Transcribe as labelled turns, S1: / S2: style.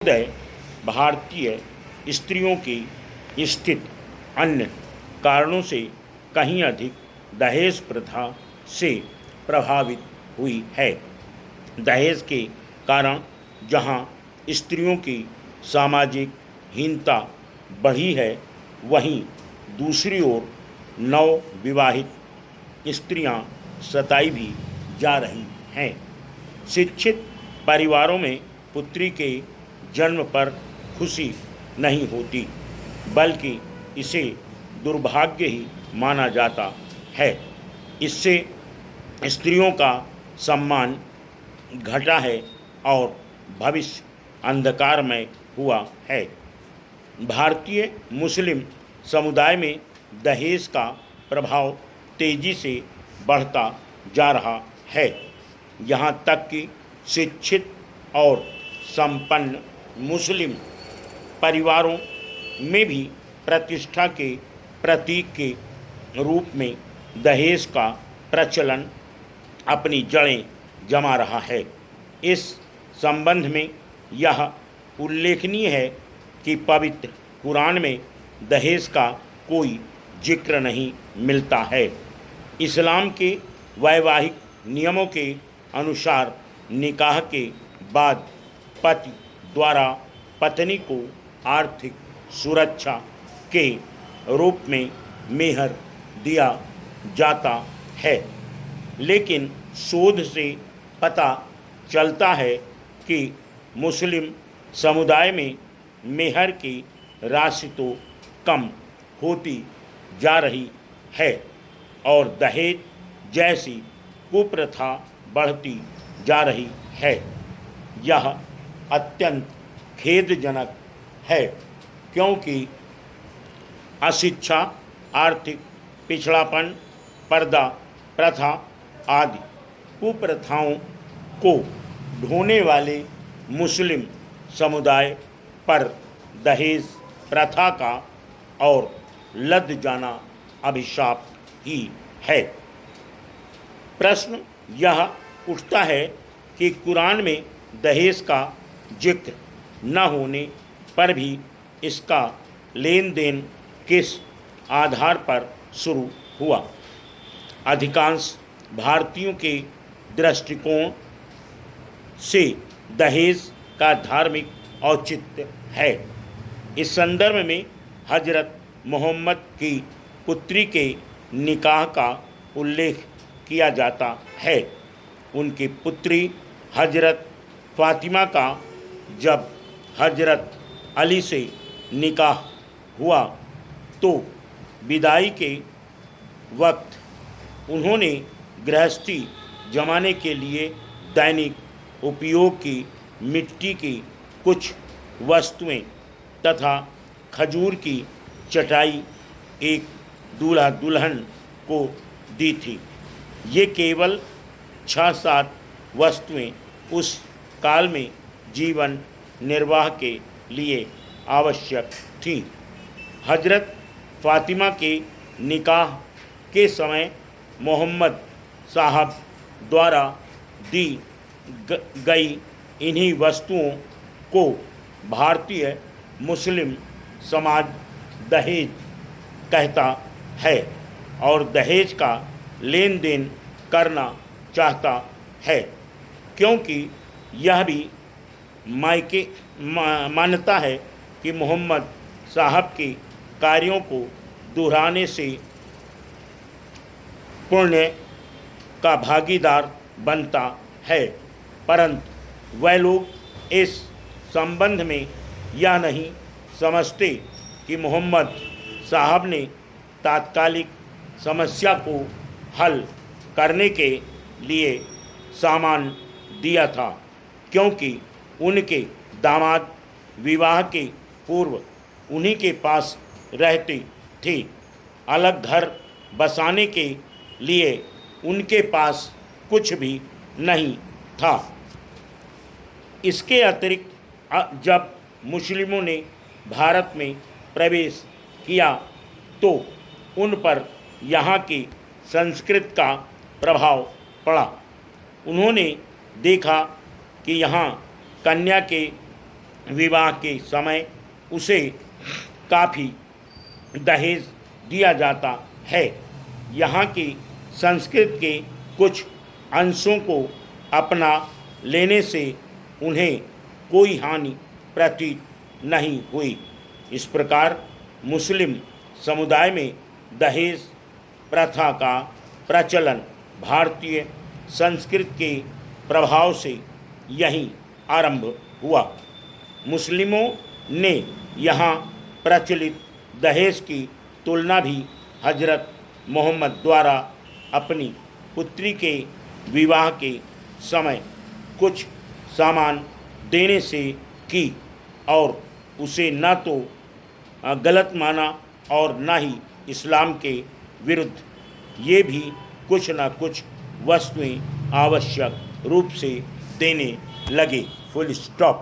S1: महोदय, भारतीय स्त्रियों की स्थिति अन्य कारणों से कहीं अधिक दहेज प्रथा से प्रभावित हुई है। दहेज के कारण जहां स्त्रियों की सामाजिक हीनता बढ़ी है, वहीं दूसरी ओर नवविवाहित स्त्रियां सताई भी जा रही हैं। शिक्षित परिवारों में पुत्री के जन्म पर खुशी नहीं होती, बल्कि इसे दुर्भाग्य ही माना जाता है। इससे स्त्रियों का सम्मान घटा है और भविष्य अंधकारमय हुआ है। भारतीय मुस्लिम समुदाय में दहेज का प्रभाव तेजी से बढ़ता जा रहा है। यहाँ तक कि शिक्षित और संपन्न मुस्लिम परिवारों में भी प्रतिष्ठा के प्रतीक के रूप में दहेज का प्रचलन अपनी जड़ें जमा रहा है। इस संबंध में यह उल्लेखनीय है कि पवित्र कुरान में दहेज का कोई जिक्र नहीं मिलता है। इस्लाम के वैवाहिक नियमों के अनुसार निकाह के बाद पति द्वारा पत्नी को आर्थिक सुरक्षा के रूप में मेहर दिया जाता है, लेकिन शोध से पता चलता है कि मुस्लिम समुदाय में मेहर की राशि तो कम होती जा रही है और दहेज जैसी कुप्रथा बढ़ती जा रही है। यह अत्यंत खेदजनक है, क्योंकि अशिक्षा, आर्थिक पिछड़ापन, पर्दा प्रथा आदि कुप्रथाओं को ढोने वाले मुस्लिम समुदाय पर दहेज प्रथा का और लद जाना अभिशाप ही है। प्रश्न यह उठता है कि कुरान में दहेज का जिक्र न होने पर भी इसका लेन देन किस आधार पर शुरू हुआ। अधिकांश भारतीयों के दृष्टिकोण से दहेज का धार्मिक औचित्य है। इस संदर्भ में हजरत मोहम्मद की पुत्री के निकाह का उल्लेख किया जाता है। उनकी पुत्री हजरत फातिमा का जब हजरत अली से निकाह हुआ तो विदाई के वक्त उन्होंने गृहस्थी जमाने के लिए दैनिक उपयोग की मिट्टी की कुछ वस्तुएं तथा खजूर की चटाई एक दूल्हा दुल्हन को दी थी। ये केवल 6-7 वस्तुएं उस काल में जीवन निर्वाह के लिए आवश्यक थीं। हजरत फातिमा के निकाह के समय मोहम्मद साहब द्वारा दी गई इन्हीं वस्तुओं को भारतीय मुस्लिम समाज दहेज कहता है और दहेज का लेन देन करना चाहता है, क्योंकि यह भी मानता है कि मोहम्मद साहब के कार्यों को दोहराने से पुण्य का भागीदार बनता है। परंतु वह लोग इस संबंध में यह नहीं समझते कि मोहम्मद साहब ने तात्कालिक समस्या को हल करने के लिए सामान दिया था, क्योंकि उनके दामाद विवाह के पूर्व उन्हीं के पास रहते थे। अलग घर बसाने के लिए उनके पास कुछ भी नहीं था। इसके अतिरिक्त जब मुस्लिमों ने भारत में प्रवेश किया तो उन पर यहाँ की संस्कृति का प्रभाव पड़ा। उन्होंने देखा कि यहाँ कन्या के विवाह के समय उसे काफ़ी दहेज दिया जाता है। यहाँ की संस्कृति के कुछ अंशों को अपना लेने से उन्हें कोई हानि प्रतीत नहीं हुई। इस प्रकार मुस्लिम समुदाय में दहेज प्रथा का प्रचलन भारतीय संस्कृति के प्रभाव से यहीं आरंभ हुआ। मुस्लिमों ने यहाँ प्रचलित दहेज की तुलना भी हजरत मोहम्मद द्वारा अपनी पुत्री के विवाह के समय कुछ सामान देने से की और उसे न तो गलत माना और न ही इस्लाम के विरुद्ध। ये भी कुछ न कुछ वस्तुएं आवश्यक रूप से देने लगे। Full stop.